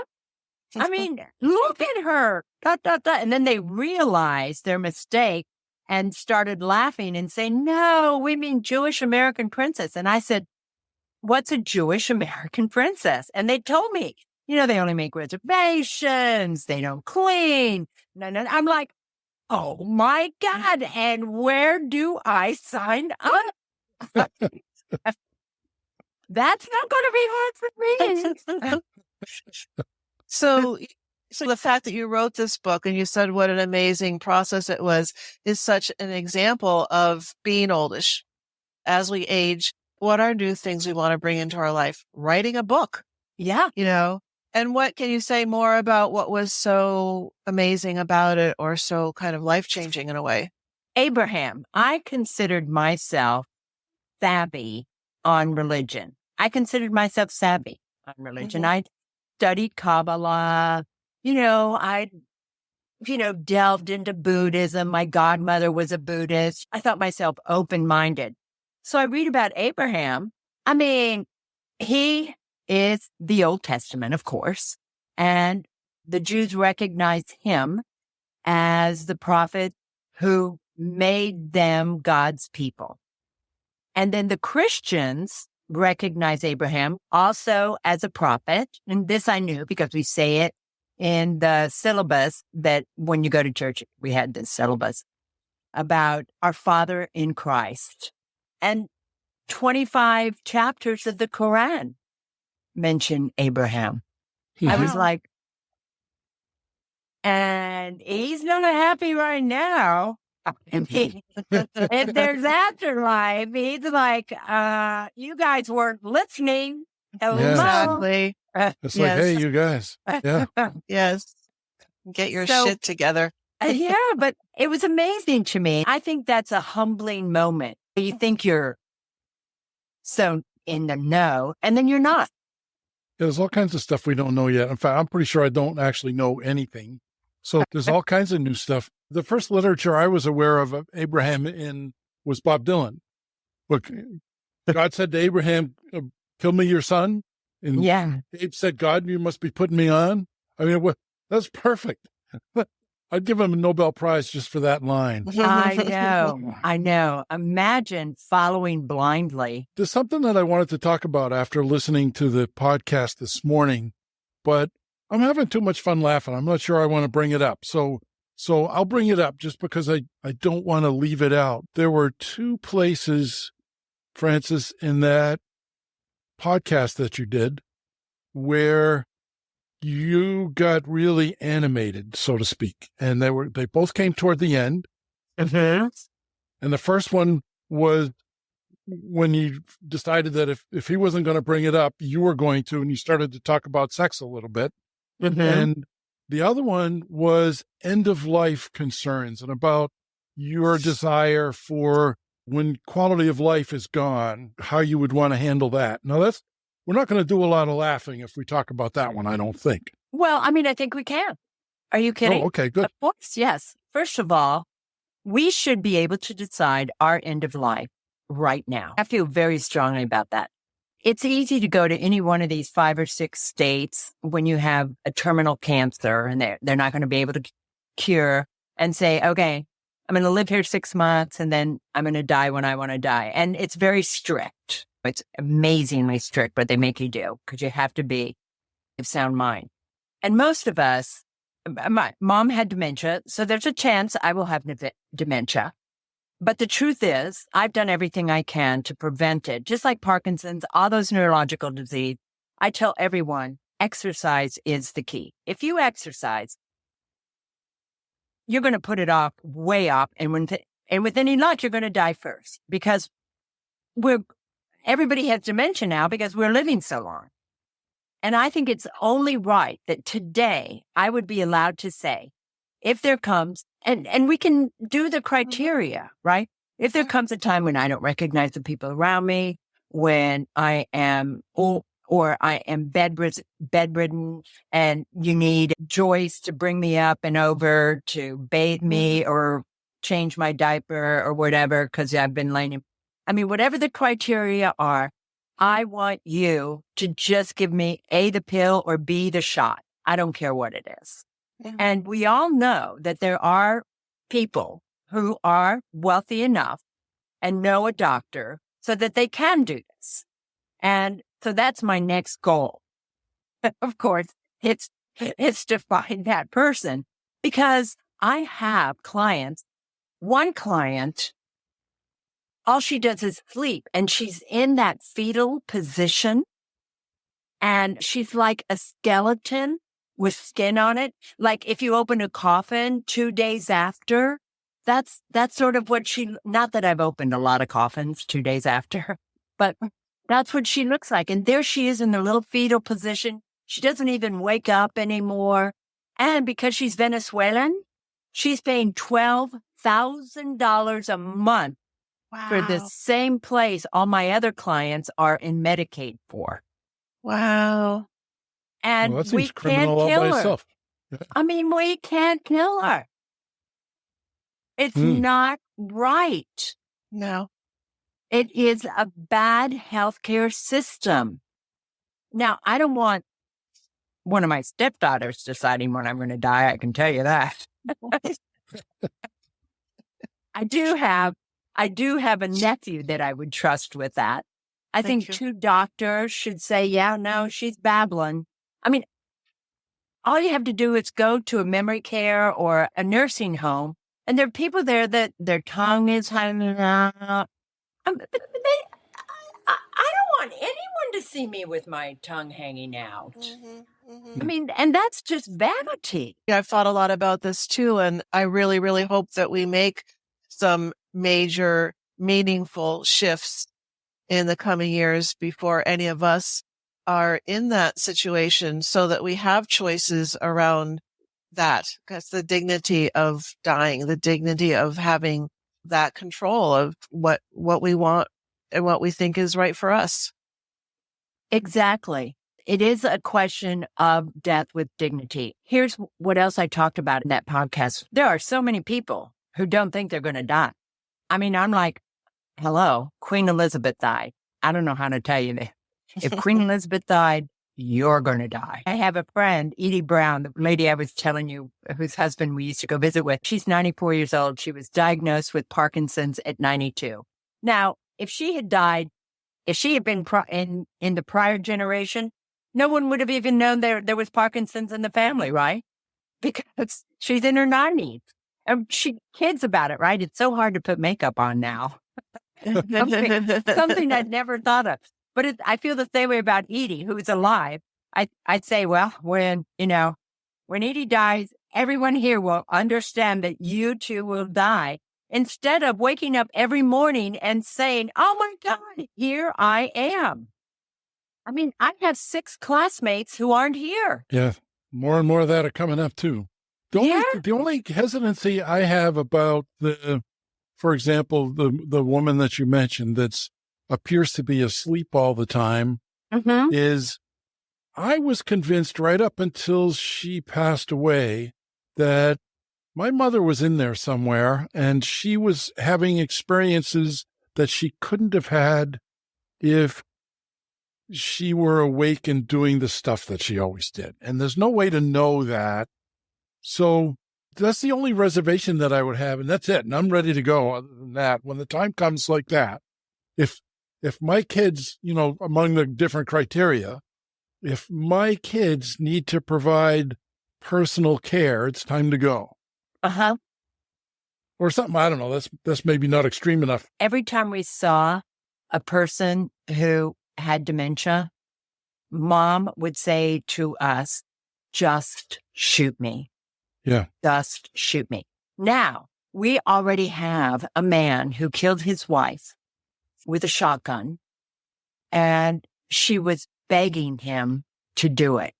I mean, look at her. Dot, dot, dot. And then they realized their mistake and started laughing and saying, no, we mean Jewish American princess. And I said, what's a Jewish American princess? And they told me, they only make reservations. They don't clean. No. I'm like, oh my God. And where do I sign up? That's not going to be hard for me. So the fact that you wrote this book and you said what an amazing process it was is such an example of being oldish. As we age, what are new things we want to bring into our life? Writing a book. Yeah. And what can you say more about what was so amazing about it or so kind of life-changing in a way? Abraham, I considered myself savvy on religion. I considered myself savvy on religion. Mm-hmm. I studied Kabbalah. I delved into Buddhism. My godmother was a Buddhist. I thought myself open-minded. So I read about Abraham. I mean, he is the Old Testament, of course, and the Jews recognize him as the prophet who made them God's people. And then the Christians recognize Abraham also as a prophet. And this I knew because we say it in the syllabus that when you go to church, we had this syllabus. about our Father in Christ. And 25 chapters of the Quran mention Abraham. I was Wow. like, and he's not happy right now. And if there's afterlife, he's like, you guys weren't listening. Hello. Exactly. It's like, hey, you guys. Yeah. Yes. Get your So- shit together. Yeah, but it was amazing to me. I think that's a humbling moment. You think you're so in the know, and then you're not. There's all kinds of stuff we don't know yet. In fact, I'm pretty sure I don't actually know anything. So there's all kinds of new stuff. The first literature I was aware of Abraham in was Bob Dylan. Look, God said to Abraham, kill me your son. And Yeah. Abe said, God, you must be putting me on. I mean, that's perfect. I'd give him a Nobel Prize just for that line. I know. Imagine following blindly. There's something that I wanted to talk about after listening to the podcast this morning, but I'm having too much fun laughing. I'm not sure I want to bring it up. So I'll bring it up just because I don't want to leave it out. There were two places, Frances, in that podcast that you did where you got really animated, so to speak. And they both came toward the end. Mm-hmm. And the first one was when you decided that if he wasn't going to bring it up, you were going to, and you started to talk about sex a little bit. Mm-hmm. And the other one was end of life concerns and about your desire for when quality of life is gone, how you would want to handle that. Now we're not going to do a lot of laughing if we talk about that one, I don't think. Well, I mean, I think we can. Are you kidding? Oh, okay, good. Of course, yes. First of all, we should be able to decide our end of life right now. I feel very strongly about that. It's easy to go to any one of these 5 or 6 states when you have a terminal cancer and they're not going to be able to cure and say, okay, I'm going to live here 6 months and then I'm going to die when I want to die. And it's very strict. It's amazingly strict what they make you do because you have to be of sound mind. And most of us, my mom had dementia, so there's a chance I will have dementia. But the truth is, I've done everything I can to prevent it. Just like Parkinson's, all those neurological disease, I tell everyone, exercise is the key. If you exercise, you're going to put it off, way off. And with any luck, you're going to die first because everybody has dementia now because we're living so long. And I think it's only right that today I would be allowed to say, if there comes, and we can do the criteria, right? If there comes a time when I don't recognize the people around me, when I am or I am bedridden and you need Joyce to bring me up and over to bathe me or change my diaper or whatever, because I've been laying in. I mean, whatever the criteria are, I want you to just give me A, the pill, or B, the shot. I don't care what it is. Yeah. And we all know that there are people who are wealthy enough and know a doctor so that they can do this. And so that's my next goal. Of course, it's to find that person because I have clients. One client, all she does is sleep and she's in that fetal position and she's like a skeleton with skin on it. Like if you open a coffin 2 days after, that's sort of what not that I've opened a lot of coffins 2 days after, but that's what she looks like. And there she is in the little fetal position. She doesn't even wake up anymore. And because she's Venezuelan, she's paying $12,000 a month for the same place all my other clients are in Medicaid for. Wow. And Well, that we seems criminal can't all kill by her. itself. I mean, we can't kill her. It's not right. No. It is a bad healthcare system. Now, I don't want one of my stepdaughters deciding when I'm going to die. I can tell you that. I do have a nephew that I would trust with that. I Thank think you. 2 doctors should say, yeah, no, she's babbling. I mean, all you have to do is go to a memory care or a nursing home And there are people there that their tongue is hanging out. I don't want anyone to see me with my tongue hanging out. I mean, and that's just vanity. Yeah, I've thought a lot about this too, and I really, really hope that we make some major, meaningful shifts in the coming years before any of us are in that situation, so that we have choices around that. That's the dignity of dying, the dignity of having that control of what we want and what we think is right for us. Exactly. It is a question of death with dignity. Here's what else I talked about in that podcast. There are so many people who don't think they're going to die. I mean, I'm like, hello, Queen Elizabeth died. I don't know how to tell you that. If Queen Elizabeth died, you're going to die. I have a friend, Edie Brown, the lady I was telling you, whose husband we used to go visit with. She's 94 years old. She was diagnosed with Parkinson's at 92. Now, if she had died, if she had been in the prior generation, no one would have even known there was Parkinson's in the family, right? Because she's in her 90s. And she kids about it, right? It's so hard to put makeup on now. something I'd never thought of. But I feel the same way about Edie, who's alive. I'd say, well, when Edie dies, everyone here will understand that you too will die. Instead of waking up every morning and saying, oh my God, here I am. I mean, I have 6 classmates who aren't here. Yeah, more and more of that are coming up too. The only hesitancy I have about for example, the woman that you mentioned that appears to be asleep all the time is, I was convinced right up until she passed away that my mother was in there somewhere and she was having experiences that she couldn't have had if she were awake and doing the stuff that she always did. And there's no way to know that. So that's the only reservation that I would have. And that's it. And I'm ready to go. Other than that, when the time comes like that, if my kids, among the different criteria, if my kids need to provide personal care, it's time to go. Or something. I don't know. That's maybe not extreme enough. Every time we saw a person who had dementia, Mom would say to us, just shoot me. Yeah. Just shoot me. Now, we already have a man who killed his wife with a shotgun, and she was begging him to do it.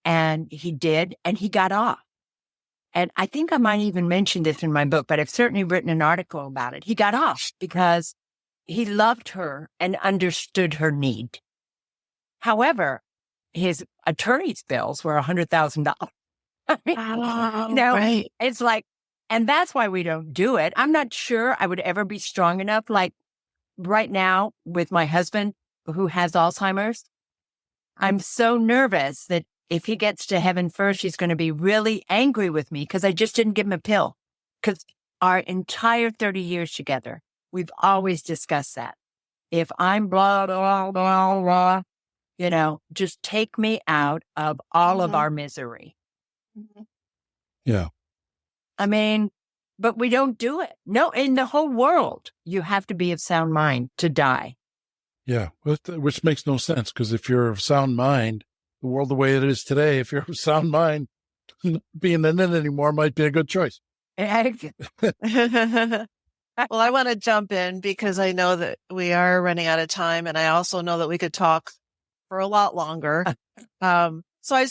And he did, and he got off. And I think I might even mention this in my book, but I've certainly written an article about it. He got off because he loved her and understood her need. However, his attorney's bills were $100,000. I mean, right. It's like, and that's why we don't do it. I'm not sure I would ever be strong enough. Like right now with my husband who has Alzheimer's, I'm so nervous that if he gets to heaven first, he's going to be really angry with me because I just didn't give him a pill. Because our entire 30 years together, we've always discussed that. If I'm blah, blah, blah, blah, just take me out of all of our misery. Yeah. I mean, but we don't do it. No, in the whole world, you have to be of sound mind to die. Yeah. Which makes no sense, because if you're of sound mind, the world the way it is today, if you're of sound mind, being in it anymore might be a good choice. Well, I want to jump in because I know that we are running out of time, and I also know that we could talk for a lot longer. So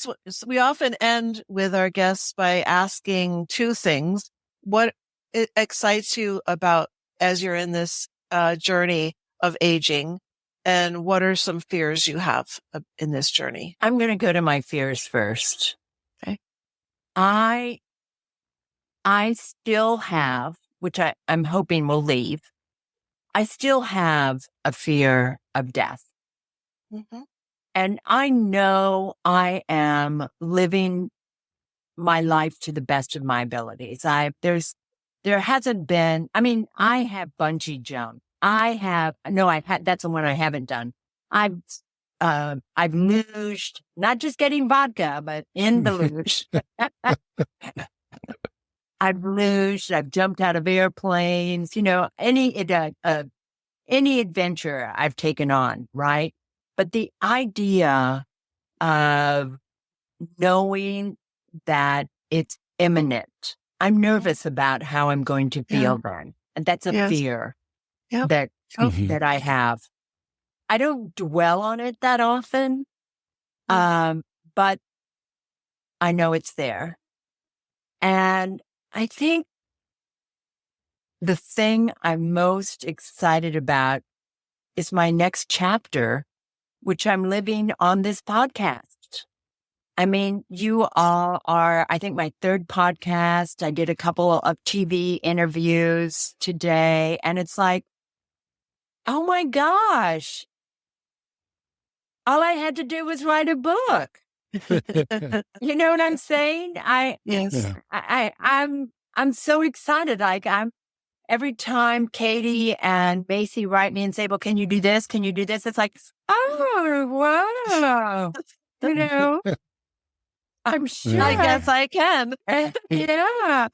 we often end with our guests by asking 2 things. What excites you about as you're in this journey of aging, and what are some fears you have in this journey? I'm going to go to my fears first. Okay. I still have, which I'm hoping will leave, I still have a fear of death. And I know I am living my life to the best of my abilities. There hasn't been, I have bungee jumped. That's the one I haven't done. I've luged, not just getting vodka, but in the luge. I've lugged, I've jumped out of airplanes, any adventure I've taken on, right? But the idea of knowing that it's imminent, I'm nervous about how I'm going to feel then. And that's a fear that I have. I don't dwell on it that often, but I know it's there. And I think the thing I'm most excited about is my next chapter, which I'm living on this podcast. I mean, you all are, I think, my third podcast. I did a couple of TV interviews today, and it's like, oh my gosh, all I had to do was write a book. You know what I'm saying? I'm so excited. Like every time Katie and Macy write me and say, well, can you do this? Can you do this? It's like, oh, wow. I'm sure. I guess I can. Yeah.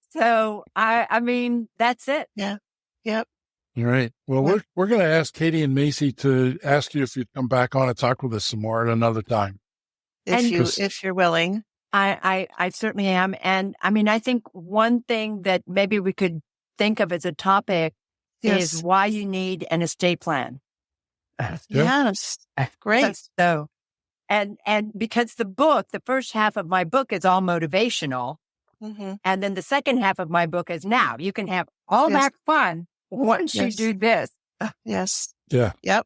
So I mean, that's it. Yeah. Yep. All right. Well, we're going to ask Katie and Macy to ask you if you'd come back on and talk with us some more at another time. If you're willing. I certainly am. And I mean, I think one thing that maybe we could think of as a topic is why you need an estate plan. Yes. Great. So, and because the first half of my book is all motivational. Mm-hmm. And then the second half of my book is now you can have all that fun once you do this. Yes. Yeah. Yep.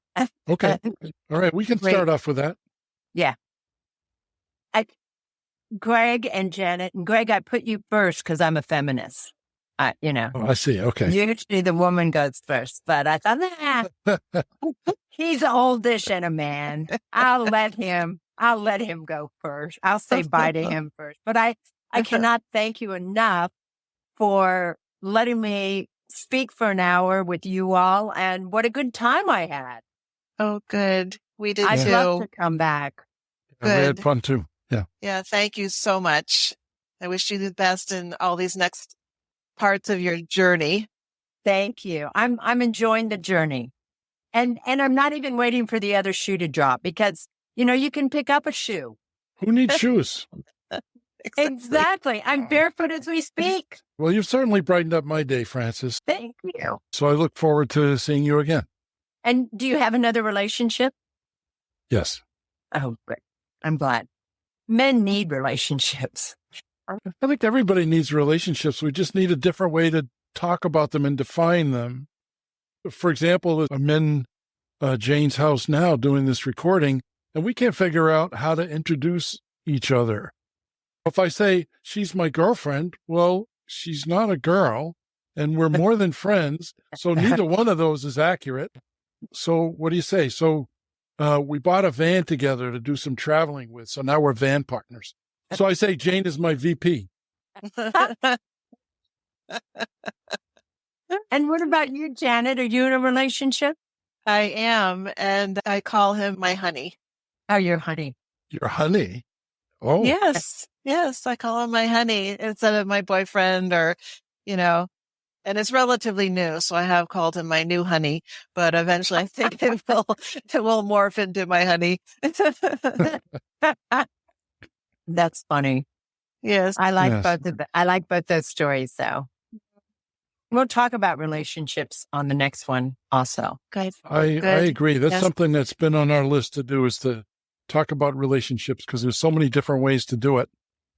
Okay. All right. We can start off with that. Yeah. Greg and Janet, and Greg, I put you first because I'm a feminist. Oh, I see. Okay. Usually the woman goes first, but I thought, he's oldish and a man. I'll let him go first. I'll say bye to him first. But I cannot thank you enough for letting me speak for an hour with you all, and what a good time I had. Oh, good. We did too. I'd love to come back. We had fun too. Yeah. Yeah. Thank you so much. I wish you the best in all these next parts of your journey. Thank you. I'm enjoying the journey. And I'm not even waiting for the other shoe to drop because, you can pick up a shoe. Who needs shoes? Exactly. I'm barefoot as we speak. Well, you've certainly brightened up my day, Frances. Thank you. So I look forward to seeing you again. And do you have another relationship? Yes. Oh, great. I'm glad. Men need relationships. I think everybody needs relationships. We just need a different way to talk about them and define them. For example, I'm in Jane's house now doing this recording, and we can't figure out how to introduce each other. If I say she's my girlfriend, well, she's not a girl, and we're more than friends, so neither one of those is accurate. So what do you say? So we bought a van together to do some traveling with, so now we're van partners. So I say Jane is my VP. And what about you, Janet? Are you in a relationship? I am, and I call him my honey. Oh, your honey. Your honey? Oh. Yes. Yes. I call him my honey instead of my boyfriend and it's relatively new. So I have called him my new honey, but eventually I think it will morph into my honey. That's funny. Yes. I like both those stories though. We'll talk about relationships on the next one also. Okay. I agree. That's something that's been on our list to do, is to talk about relationships, because there's so many different ways to do it.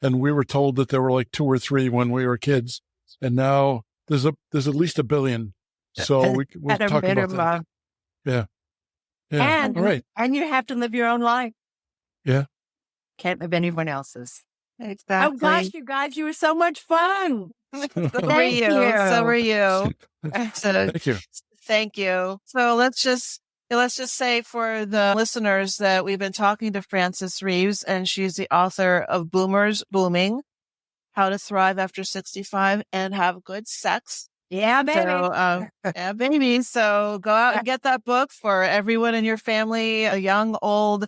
And we were told that there were like 2 or 3 when we were kids. And now there's at least 1 billion. So we'll talk about that. Yeah. Yeah. And, all right. And you have to live your own life. Yeah. Can't live anyone else's. Exactly. Oh gosh, you guys, you were so much fun. So were you. So were you. Thank you. Thank you. So let's just say for the listeners that we've been talking to Frances Reaves, and she's the author of Boomers Booming, How to Thrive After 65 and Have Good Sex. Yeah, baby. So, yeah, baby. So go out and get that book for everyone in your family, young, old,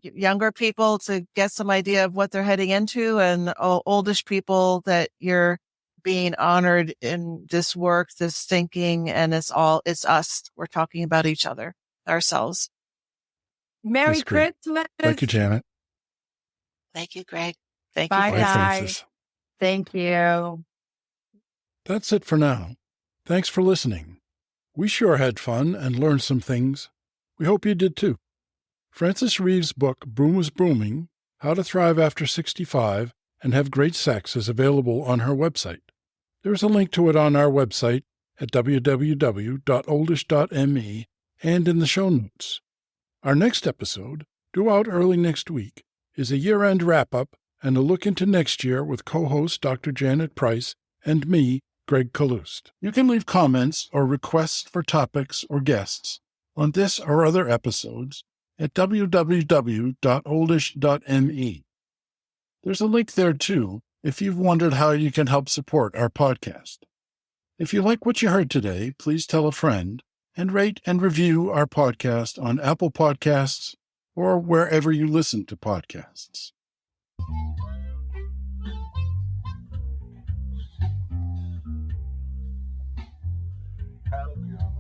younger people to get some idea of what they're heading into, and oldish people that you're being honored in this work, this thinking, and it's us. We're talking about each other, ourselves. Merry That's great. Christmas. Thank you, Janet. Thank you, Greg. Thank Bye, you, Bye, guys. Frances. Thank you. That's it for now. Thanks for listening. We sure had fun and learned some things. We hope you did too. Frances Reaves' book, Broom is Brooming, How to Thrive After 65 and Have Great Sex, is available on her website. There's a link to it on our website at www.oldish.me and in the show notes. Our next episode, due out early next week, is a year-end wrap-up and a look into next year with co-host Dr. Janet Price and me, Gregg Kaloust. You can leave comments or requests for topics or guests on this or other episodes at www.oldish.me. There's a link there, too, if you've wondered how you can help support our podcast. If you like what you heard today, please tell a friend and rate and review our podcast on Apple Podcasts or wherever you listen to podcasts. Hallelujah.